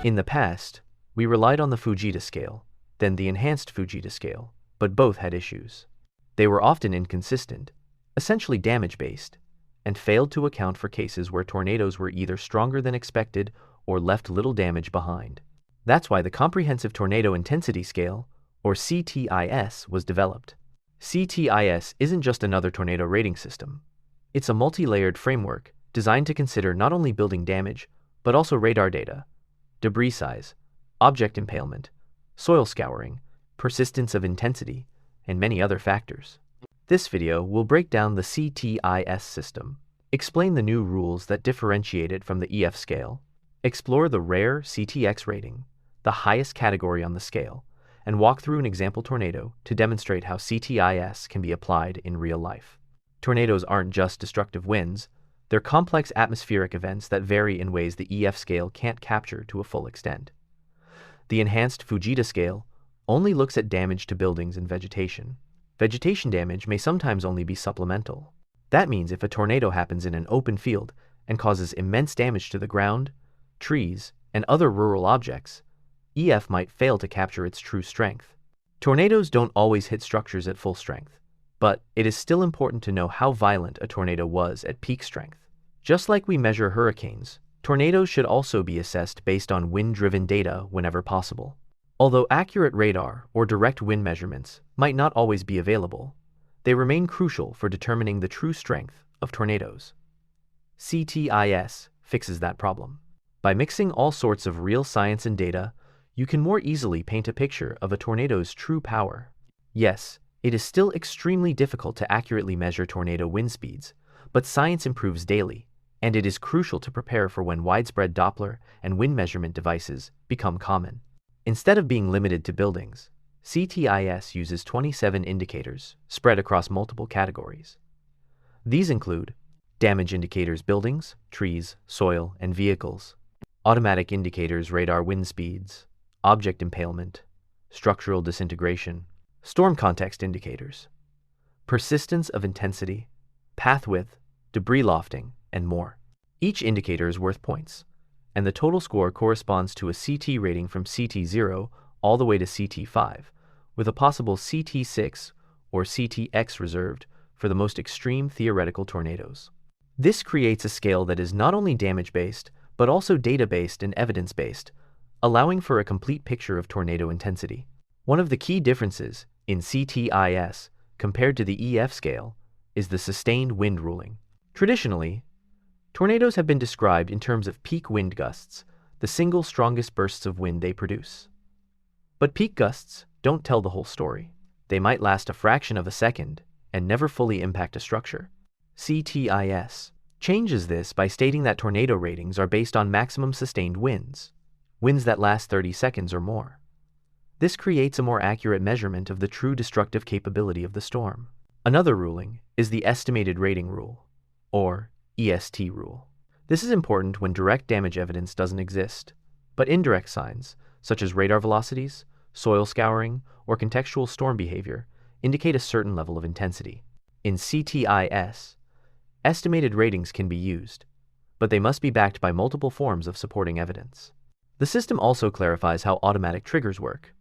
In the past, we relied on the Fujita scale, then the Enhanced Fujita scale, but both had issues. They were often inconsistent, essentially damage-based, and failed to account for cases where tornadoes were either stronger than expected or left little damage behind. That's why the Comprehensive Tornado Intensity Scale, or CTIS, was developed. CTIS isn't just another tornado rating system. It's a multi-layered framework designed to consider not only building damage, but also radar data, debris size, object impalement, soil scouring, persistence of intensity, and many other factors. This video will break down the CTIS system, explain the new rules that differentiate it from the EF scale, explore the rare CTX rating, the highest category on the scale, and walk through an example tornado to demonstrate how CTIS can be applied in real life. Tornadoes aren't just destructive winds, they're complex atmospheric events that vary in ways the EF scale can't capture to a full extent. The Enhanced Fujita scale only looks at damage to buildings and vegetation. Vegetation damage may sometimes only be supplemental. That means if a tornado happens in an open field and causes immense damage to the ground, trees, and other rural objects, EF might fail to capture its true strength. Tornadoes don't always hit structures at full strength, but it is still important to know how violent a tornado was at peak strength. Just like we measure hurricanes, tornadoes should also be assessed based on wind-driven data whenever possible. Although accurate radar or direct wind measurements might not always be available, they remain crucial for determining the true strength of tornadoes. CTIS fixes that problem. By mixing all sorts of real science and data, you can more easily paint a picture of a tornado's true power. Yes, it is still extremely difficult to accurately measure tornado wind speeds, but science improves daily, and it is crucial to prepare for when widespread Doppler and wind measurement devices become common. Instead of being limited to buildings, CTIS uses 27 indicators spread across multiple categories. These include damage indicators buildings, trees, soil, and vehicles, automatic indicators radar wind speeds, object impalement, structural disintegration, storm context indicators, persistence of intensity, path width, debris lofting, and more. Each indicator is worth points, and the total score corresponds to a CT rating from CT0 all the way to CT5, with a possible CT6 or CTX reserved for the most extreme theoretical tornadoes. This creates a scale that is not only damage-based, but also data-based and evidence-based, allowing for a complete picture of tornado intensity. One of the key differences in CTIS compared to the EF scale is the sustained wind ruling. Traditionally, tornadoes have been described in terms of peak wind gusts, the single strongest bursts of wind they produce. But peak gusts don't tell the whole story. They might last a fraction of a second and never fully impact a structure. CTIS changes this by stating that tornado ratings are based on maximum sustained winds that last 30 seconds or more. This creates a more accurate measurement of the true destructive capability of the storm. Another ruling is the estimated rating rule, or EST rule. This is important when direct damage evidence doesn't exist, but indirect signs, such as radar velocities, soil scouring, or contextual storm behavior, indicate a certain level of intensity. In CTIS, estimated ratings can be used, but they must be backed by multiple forms of supporting evidence. The system also clarifies how automatic triggers work.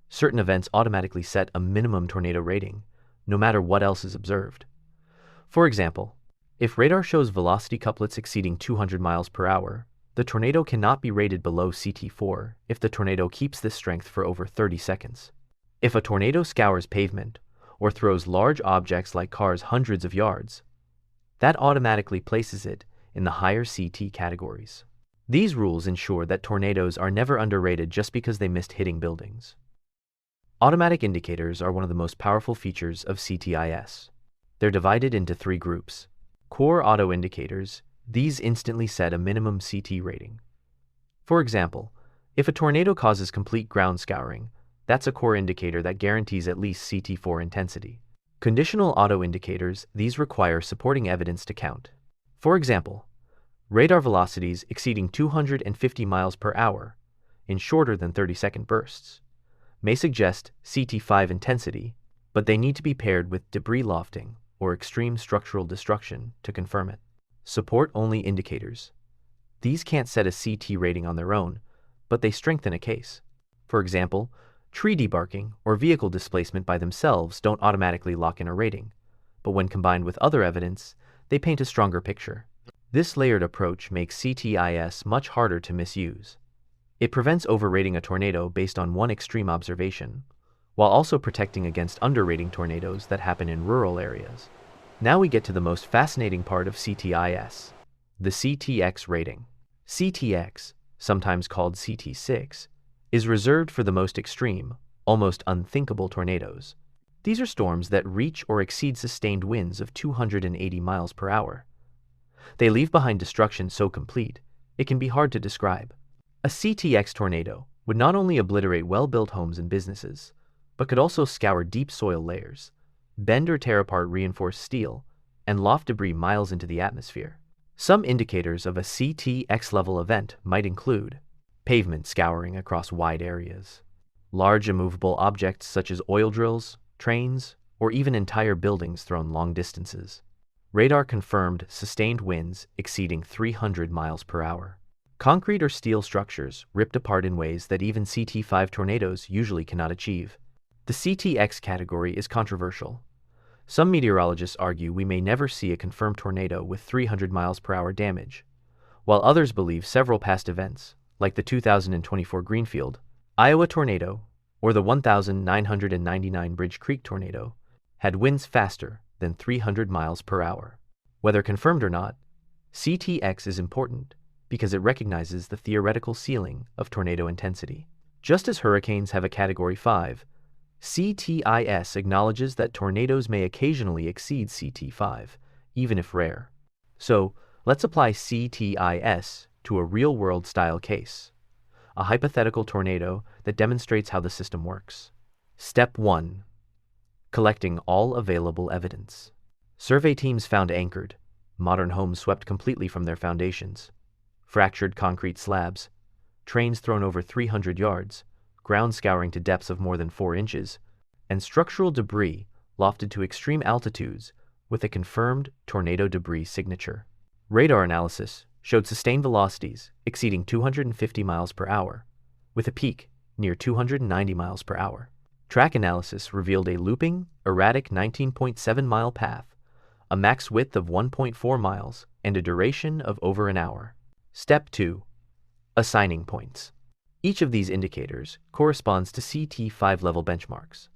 Certain events automatically set a minimum tornado rating, no matter what else is observed. For example, if radar shows velocity couplets exceeding 200 miles per hour, the tornado cannot be rated below CT4 if the tornado keeps this strength for over 30 seconds. If a tornado scours pavement or throws large objects like cars hundreds of yards, that automatically places it in the higher CT categories. These rules ensure that tornadoes are never underrated just because they missed hitting buildings. Automatic indicators are one of the most powerful features of CTIS. They're divided into 3 groups. Core auto indicators, these instantly set a minimum CT rating. For example, if a tornado causes complete ground scouring, that's a core indicator that guarantees at least CT4 intensity. Conditional auto indicators, these require supporting evidence to count. For example, radar velocities exceeding 250 miles per hour in shorter than 30-second bursts may suggest CT5 intensity, but they need to be paired with debris lofting or extreme structural destruction to confirm it. Support-only indicators. These can't set a CT rating on their own, but they strengthen a case. For example, tree debarking or vehicle displacement by themselves don't automatically lock in a rating, but when combined with other evidence, they paint a stronger picture. This layered approach makes CTIS much harder to misuse. It prevents overrating a tornado based on one extreme observation, while also protecting against underrating tornadoes that happen in rural areas. Now we get to the most fascinating part of CTIS, the CTX rating. CTX, sometimes called CT6, is reserved for the most extreme, almost unthinkable tornadoes. These are storms that reach or exceed sustained winds of 280 miles per hour. They leave behind destruction so complete, it can be hard to describe. A CTX tornado would not only obliterate well-built homes and businesses, but could also scour deep soil layers, bend or tear apart reinforced steel, and loft debris miles into the atmosphere. Some indicators of a CTX-level event might include pavement scouring across wide areas, large immovable objects such as oil drills, trains, or even entire buildings thrown long distances. Radar-confirmed sustained winds exceeding 300 miles per hour. Concrete or steel structures ripped apart in ways that even CT5 tornadoes usually cannot achieve. The CTX category is controversial. Some meteorologists argue we may never see a confirmed tornado with 300 miles per hour damage, while others believe several past events, like the 2024 Greenfield, Iowa tornado, or the 1999 Bridge Creek tornado, had winds faster than 300 miles per hour. Whether confirmed or not, CTX is important because it recognizes the theoretical ceiling of tornado intensity. Just as hurricanes have a Category 5, CTIS acknowledges that tornadoes may occasionally exceed CT5, even if rare. So, let's apply CTIS to a real-world style case, a hypothetical tornado that demonstrates how the system works. Step 1. Collecting all available evidence. Survey teams found anchored, modern homes swept completely from their foundations, fractured concrete slabs, trains thrown over 300 yards, ground scouring to depths of more than 4 inches, and structural debris lofted to extreme altitudes with a confirmed tornado debris signature. Radar analysis showed sustained velocities exceeding 250 miles per hour, with a peak near 290 miles per hour. Track analysis revealed a looping, erratic 19.7-mile path, a max width of 1.4 miles, and a duration of over an hour. Step 2. Assigning points. Each of these indicators corresponds to CT5 level benchmarks.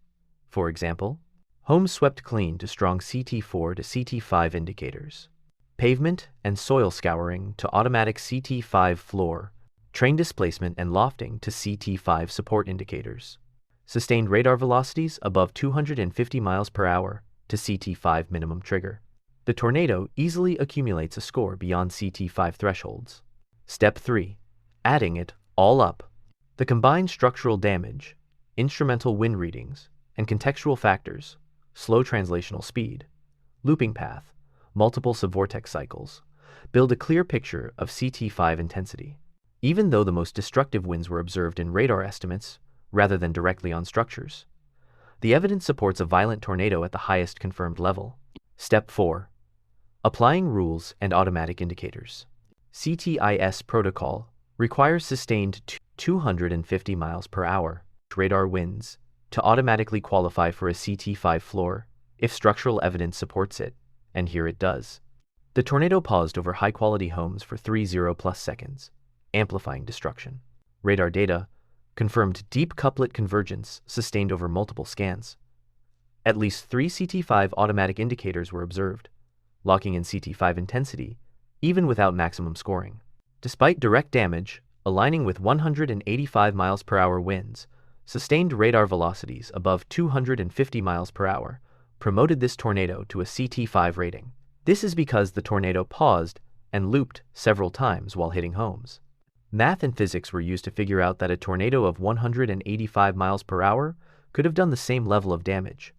For example, homes swept clean to strong CT4 to CT5 indicators, pavement and soil scouring to automatic CT5 floor, train displacement and lofting to CT5 support indicators, sustained radar velocities above 250 miles per hour to CT5 minimum trigger. The tornado easily accumulates a score beyond CT5 thresholds. Step 3. Adding it all up. The combined structural damage, instrumental wind readings, and contextual factors, slow translational speed, looping path, multiple subvortex cycles, build a clear picture of CT5 intensity. Even though the most destructive winds were observed in radar estimates rather than directly on structures, the evidence supports a violent tornado at the highest confirmed level. Step 4. Applying rules and automatic indicators. CTIS protocol requires sustained 250 miles per hour radar winds to automatically qualify for a CT5 floor if structural evidence supports it, and here it does. The tornado paused over high-quality homes for 30+ seconds, amplifying destruction. Radar data confirmed deep couplet convergence sustained over multiple scans. At least 3 CT5 automatic indicators were observed, locking in CT5 intensity even without maximum scoring. Despite direct damage, aligning with 185 miles per hour winds, sustained radar velocities above 250 miles per hour promoted this tornado to a CT5 rating. This is because the tornado paused and looped several times while hitting homes. Math and physics were used to figure out that a tornado of 185 miles per hour could have done the same level of damage.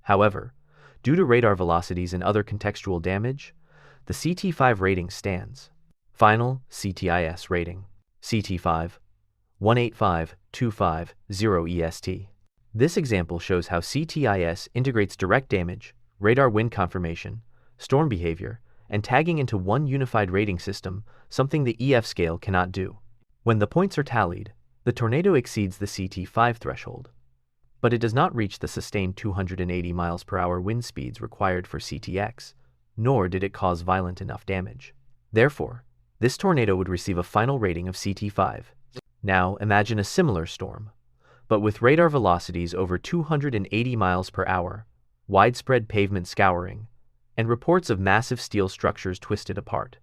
However, due to radar velocities and other contextual damage, the CT5 rating stands. Final CTIS rating. CT5 185250 EST. This example shows how CTIS integrates direct damage, radar wind confirmation, storm behavior, and tagging into one unified rating system, something the EF scale cannot do. When the points are tallied, the tornado exceeds the CT5 threshold, but it does not reach the sustained 280 miles per hour wind speeds required for CTX, nor did it cause violent enough damage. Therefore, this tornado would receive a final rating of CT5. Now imagine a similar storm, but with radar velocities over 280 miles per hour, widespread pavement scouring, and reports of massive steel structures twisted apart.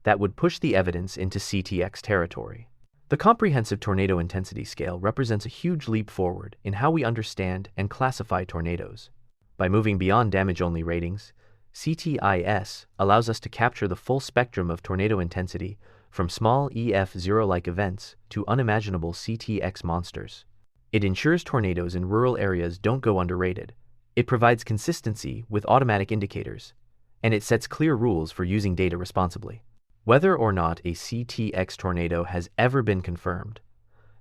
That would push the evidence into CTX territory. The Comprehensive Tornado Intensity Scale represents a huge leap forward in how we understand and classify tornadoes. By moving beyond damage-only ratings, CTIS allows us to capture the full spectrum of tornado intensity from small EF0-like events to unimaginable CTX monsters. It ensures tornadoes in rural areas don't go underrated. It provides consistency with automatic indicators, and it sets clear rules for using data responsibly. Whether or not a CTX tornado has ever been confirmed,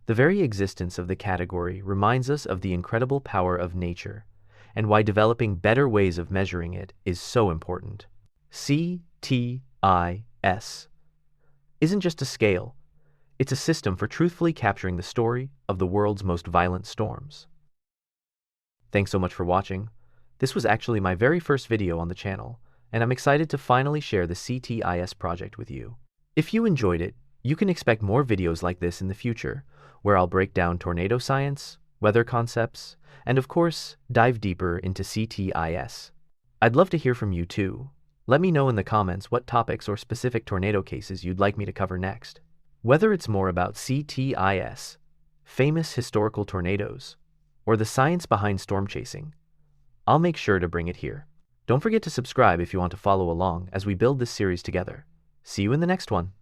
the very existence of the category reminds us of the incredible power of nature and why developing better ways of measuring it is so important. CTIS isn't just a scale, it's a system for truthfully capturing the story of the world's most violent storms. Thanks so much for watching. This was actually my very first video on the channel, and I'm excited to finally share the CTIS project with you. If you enjoyed it, you can expect more videos like this in the future, where I'll break down tornado science, weather concepts, and of course, dive deeper into CTIS. I'd love to hear from you too. Let me know in the comments what topics or specific tornado cases you'd like me to cover next. Whether it's more about CTIS, famous historical tornadoes, or the science behind storm chasing, I'll make sure to bring it here. Don't forget to subscribe if you want to follow along as we build this series together. See you in the next one.